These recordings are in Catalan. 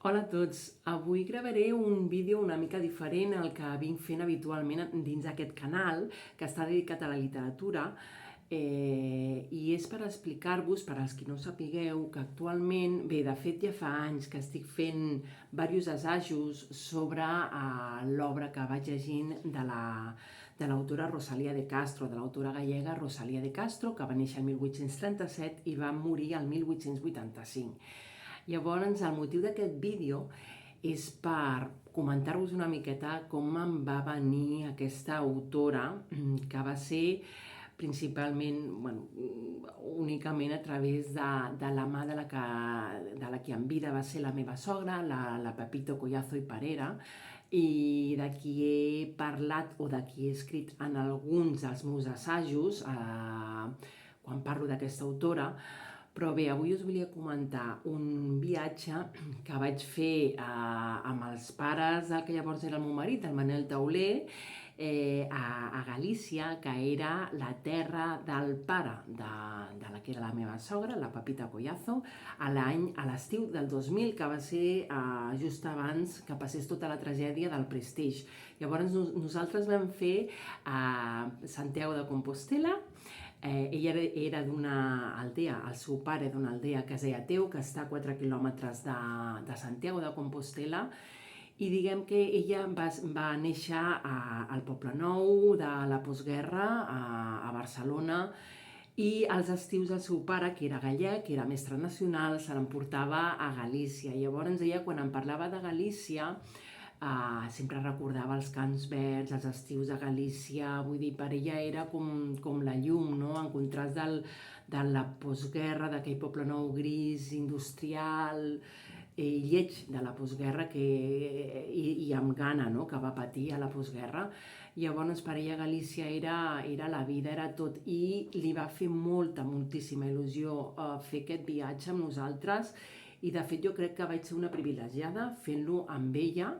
Hola a tots, avui gravaré un vídeo una mica diferent al que vinc fent habitualment dins aquest canal, que està dedicat a la literatura, i és per explicar-vos, per als qui no ho sapigueu, que actualment, bé, de fet ja fa anys que estic fent diversos assajos sobre l'obra que vaig llegint de l'autora Rosalía de Castro, de l'autora gallega Rosalía de Castro, que va néixer el 1837 i va morir el 1885. Llavors, el motiu d'aquest vídeo és per comentar-vos una miqueta com em va venir aquesta autora, que va ser principalment, únicament a través de la mà de la que en vida va ser la meva sogra, la Pepito Collazo i Parera, i de qui he parlat o de qui he escrit en alguns dels meus assajos quan parlo d'aquesta autora. Però bé, avui us volia comentar un viatge que vaig fer amb els pares del que llavors era el meu marit, el Manel Tauler, a Galícia, que era la terra del pare de la que era la meva sogra, la Pepita Collazo, a l'estiu del 2000, que va ser just abans que passés tota la tragèdia del Prestige. Llavors nosaltres vam fer Santiago de Compostela. Ella era d'una aldea, el seu pare d'una aldea que es deia Teu, que està a 4 quilòmetres de Santiago de Compostela, i diguem que ella va néixer al Poblenou de la postguerra, a Barcelona, i als estius del seu pare, que era gallec, que era mestre nacional, se l'emportava a Galícia. Llavors ella, quan em parlava de Galícia, sempre recordava els Camps Verds, els estius de Galícia, vull dir, per ella era com la llum, no? En contrast de la postguerra, d'aquell Poblenou gris, industrial, i lleig de la postguerra i amb gana, no? Que va patir a la postguerra. Llavors per ella Galícia era la vida, era tot, i li va fer moltíssima il·lusió fer aquest viatge amb nosaltres, i de fet jo crec que vaig ser una privilegiada fent-lo amb ella,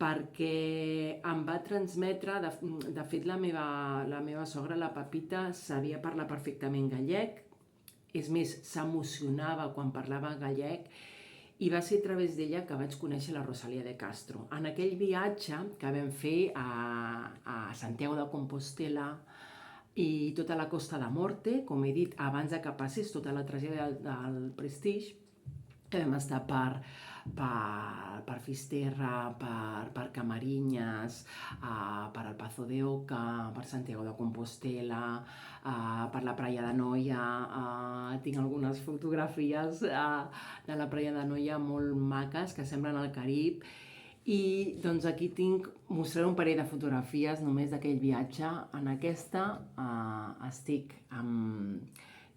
perquè em va transmetre, de fet la meva sogra, la Pepita, sabia parlar perfectament gallec, és més, s'emocionava quan parlava gallec, i va ser a través d'ella que vaig conèixer la Rosalía de Castro. En aquell viatge que vam fer a Santiago de Compostela i tota la Costa da Morte, com he dit, abans que passés tota la tragèdia del Prestige, que vam estar per Fisterra, per Camariñas, per el Pazo de Oca, per Santiago de Compostela, per la Praia de Noia. Tinc algunes fotografies de la Praia de Noia molt maques, que semblen al Carib, i doncs aquí mostraré un parell de fotografies només d'aquell viatge. En aquesta estic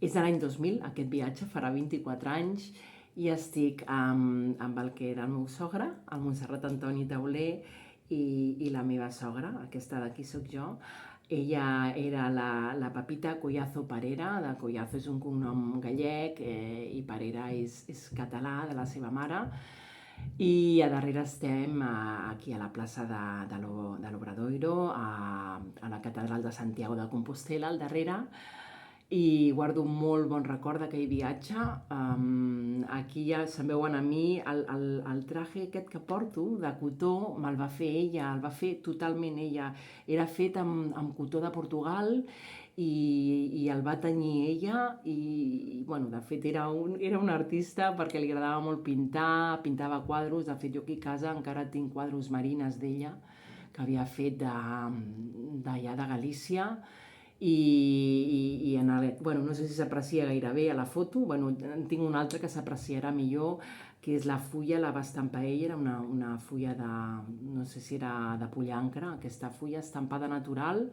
és de l'any 2000, aquest viatge, farà 24 anys, i estic amb el que era el meu sogre, el Montserrat Antoni Tauler, i la meva sogra, aquesta d'aquí sóc jo. Ella era la Pepita Collazo Parera, de Collazo és un cognom gallec, i Parera és català, de la seva mare. I a darrere estem aquí a la plaça de l'Obradoiro, a la catedral de Santiago de Compostela, al darrere, i guardo un molt bon record d'aquell viatge. Aquí ja se'n veuen a mi, el traje aquest que porto de cotó me'l va fer ella, el va fer totalment ella, era fet amb cotó de Portugal, i el va tenyir ella, i bueno, de fet era un artista perquè li agradava molt pintar, pintava quadros. De fet jo aquí a casa encara tinc quadros marines d'ella que havia fet d'allà de Galícia, i no sé si s'aprecia gaire bé a la foto, en tinc una altra que s'apreciarà millor, que és la fulla, la va estampar ella, era una fulla no sé si era de pollancre, aquesta fulla estampada natural,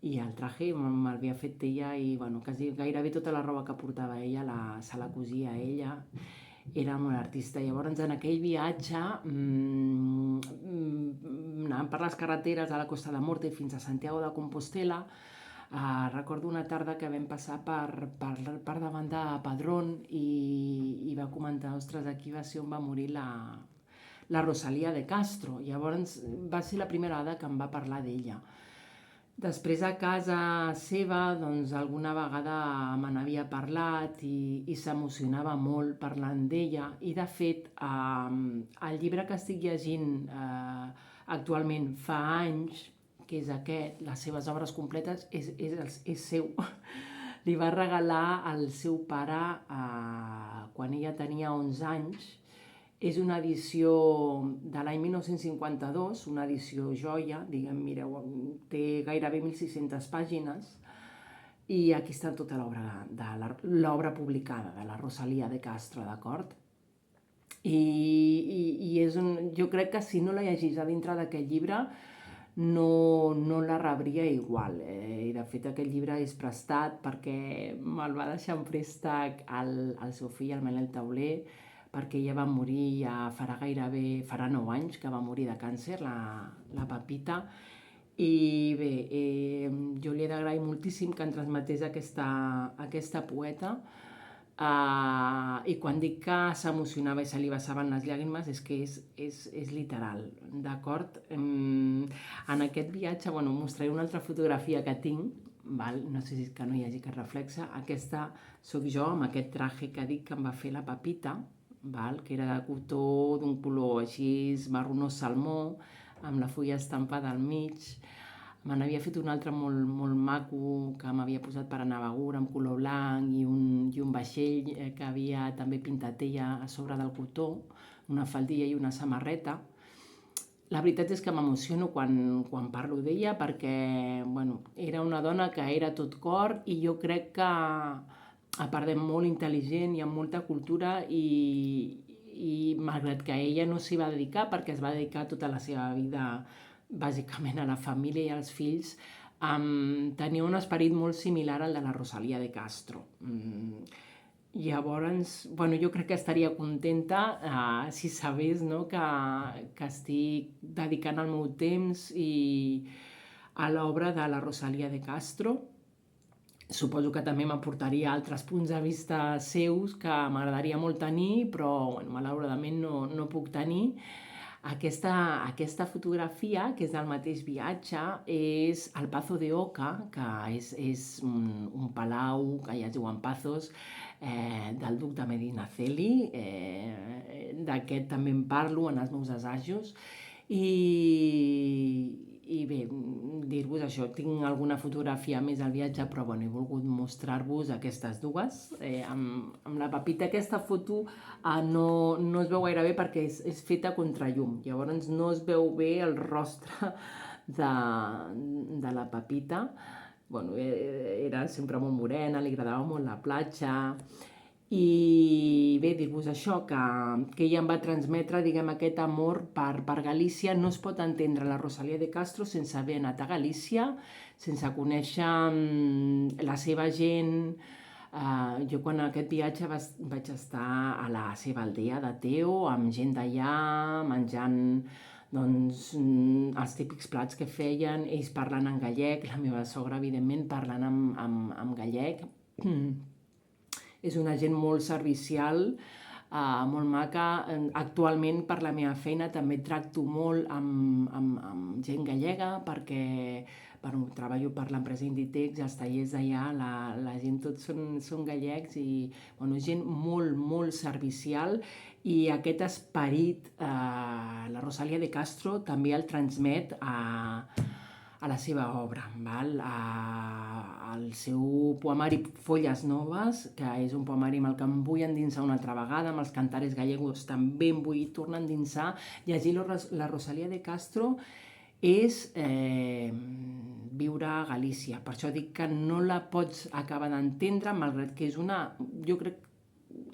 i el traje m'havia fet ella, i gairebé tota la roba que portava ella se la cosia ella. Era un artista. Llavors en aquell viatge anàvem per les carreteres a la Costa da Morte fins a Santiago de Compostela. Recordo una tarda que vam passar per davant de Padrón, i va comentar, ostres, aquí va ser on va morir la Rosalía de Castro. Llavors va ser la primera vegada que em va parlar d'ella. Després a casa seva, doncs alguna vegada me n'havia parlat i s'emocionava molt parlant d'ella. I de fet, el llibre que estic llegint actualment fa anys, que és aquest, les seves obres completes, és seu. Li va regalar al seu pare quan ella tenia 11 anys. És una edició de l'any 1952, una edició joia, diguem, mireu, té gairebé 1.600 pàgines, i aquí està tota l'obra publicada de la Rosalía de Castro, d'acord? I jo crec que si no la llegís a dintre d'aquest llibre no la rebria igual. I de fet aquest llibre és prestat perquè me'l va deixar en préstec el seu fill, el Manel Tauler, perquè ella va morir ja farà 9 anys que va morir de càncer, la Pepita. I bé, jo li he d'agrair moltíssim que em transmetés aquesta poeta, i quan dic que s'emocionava i se li vessaven les llàgrimes és que és literal, d'acord? En aquest viatge, bueno, mostraré una altra fotografia que tinc, val? No sé si és que no hi hagi cap reflexe. Aquesta sóc jo amb aquest traje que dic que em va fer la Pepita, val? Que era de cotó d'un color així marronós salmó, amb la fulla estampada al mig. Me n'havia fet un altre molt, molt maco que m'havia posat per anar a Begur, amb color blanc i un vaixell que havia també pintat ella a sobre del cotó, una faldilla i una samarreta. La veritat és que m'emociono quan parlo d'ella perquè, bueno, era una dona que era tot cor i jo crec que, a part de molt intel·ligent i amb molta cultura, i malgrat que ella no s'hi va dedicar perquè es va dedicar tota la seva vida bàsicament a la família i als fills, tenia un esperit molt similar al de la Rosalía de Castro. Llavors, bueno, jo crec que estaria contenta si sabés, no, que estic dedicant el meu temps a l'obra de la Rosalía de Castro. Suposo que també m'aportaria altres punts de vista seus que m'agradaria molt tenir, però bueno, malauradament no puc tenir. Aquesta fotografia, que és del mateix viatge, és el Pazo de Oca, que és un palau que ja es diu en Pazos, del duc de Medinaceli. D'aquest també en parlo en els meus assajos. I bé, dir-vos això, tinc alguna fotografia més al viatge, però bueno, he volgut mostrar-vos aquestes dues. Amb la Pepita aquesta foto no es veu gaire bé perquè és feta contra llum, llavors no es veu bé el rostre de la Pepita. Bueno, era sempre molt morena, li agradava molt la platja. I bé, dir-vos això, que ella em va transmetre, diguem, aquest amor per Galícia. No es pot entendre la Rosalía de Castro sense haver anat a Galícia, sense conèixer la seva gent. Jo quan aquest viatge vaig estar a la seva aldea de Teo, amb gent d'allà, menjant doncs, els típics plats que feien, ells parlant en gallec, la meva sogra, evidentment, parlant en gallec. És una gent molt servicial, molt maca. Actualment, per la meva feina, també tracto molt amb gent gallega perquè treballo per l'empresa Inditex, els tallers d'allà, la gent tots són gallecs i gent molt, molt servicial, i aquest esperit la Rosalía de Castro també el transmet a la seva obra, val? El seu poemari Folles Noves, que és un poemari amb el que em vull endinsar una altra vegada, amb els cantares gallegos també em vull tornar a endinsar. Llegir la Rosalía de Castro és viure a Galícia, per això dic que no la pots acabar d'entendre, malgrat que jo crec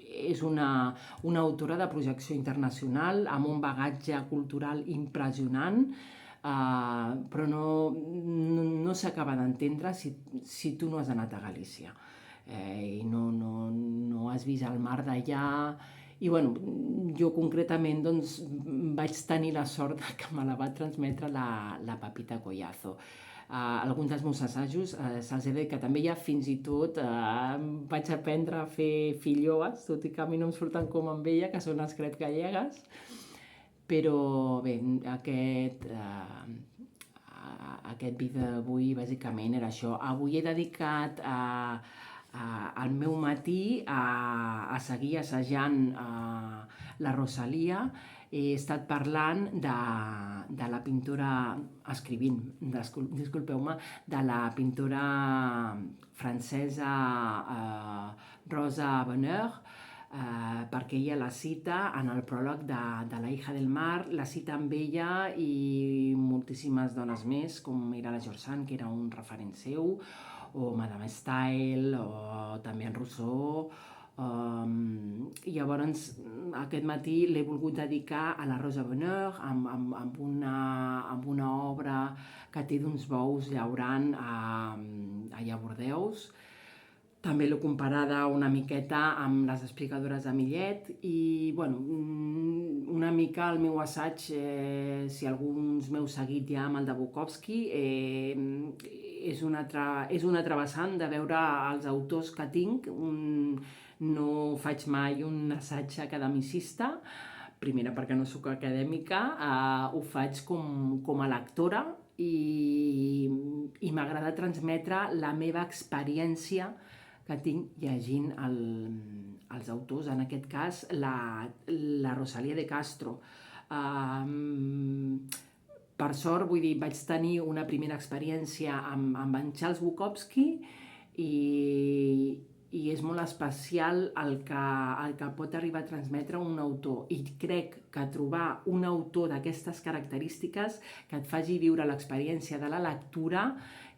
és una autora de projecció internacional, amb un bagatge cultural impressionant, però no s'acaba d'entendre si tu no has anat a Galícia i no has vist el mar d'allà. I bueno, jo concretament doncs, vaig tenir la sort que me la va transmetre la Pepita Collazo. Alguns dels meus assajos se'ls he dit que també ja fins i tot vaig aprendre a fer filloes, tot i que a mi no em surten com amb ella, que són les crep gallegues. Però bé, aquest vídeo d'avui bàsicament era això. Avui he dedicat el meu matí a seguir assajant la Rosalia. He estat parlant de la pintora, disculpeu-me, de la pintora francesa Rosa Bonheur, perquè ella la cita en el pròleg de La hija del mar, la cita amb ella i moltíssimes dones més, com era la George Sand, que era un referent seu, o Madame Stael, o també en Rousseau. Llavors, aquest matí l'he volgut dedicar a la Rosa Bonheur amb una obra que té d'uns bous llaurant allà a Bordeus. També l'he comparada una miqueta amb les explicadores de Millet i, bueno, una mica el meu assaig, si alguns m'heu seguit ja amb el de Bukowski, és una altra vessant de veure els autors que tinc. No faig mai un assaig academicista, primera perquè no sóc acadèmica, ho faig com a lectora i m'agrada transmetre la meva experiència que tinc llegint els autors, en aquest cas la Rosalía de Castro. Per sort, vull dir, vaig tenir una primera experiència amb en Charles Bukowski i és molt especial el que pot arribar a transmetre un autor. I crec que trobar un autor d'aquestes característiques que et faci viure l'experiència de la lectura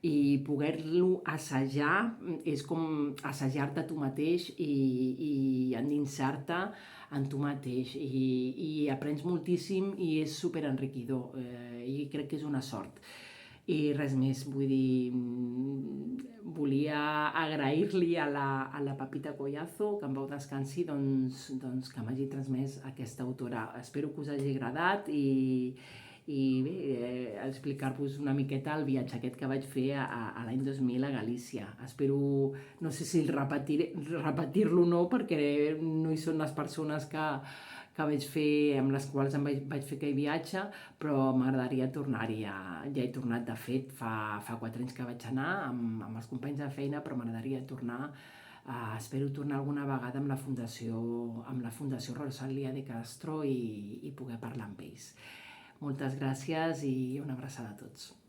i poder-lo assajar és com assajar-te tu mateix i endinsar-te en tu mateix. I aprens moltíssim i és superenriquidor. I crec que és una sort. I res més, vull dir, volia agrair-li a la Pepita Collazo, que en pau descansi, doncs que m'hagi transmès aquesta autora. Espero que us hagi agradat i bé, explicar-vos una miqueta el viatge aquest que vaig fer a l'any 2000 a Galícia. Espero, no sé si repetir-lo o no, perquè no hi són les persones que vaig fer, amb les quals em vaig fer aquell viatge, però m'agradaria tornar-hi. Ja he tornat, de fet, fa 4 anys que vaig anar amb els companys de feina, però m'agradaria tornar. Espero tornar alguna vegada amb la Fundació Rosalía de Castro i poder parlar amb ells. Moltes gràcies i una abraçada a tots.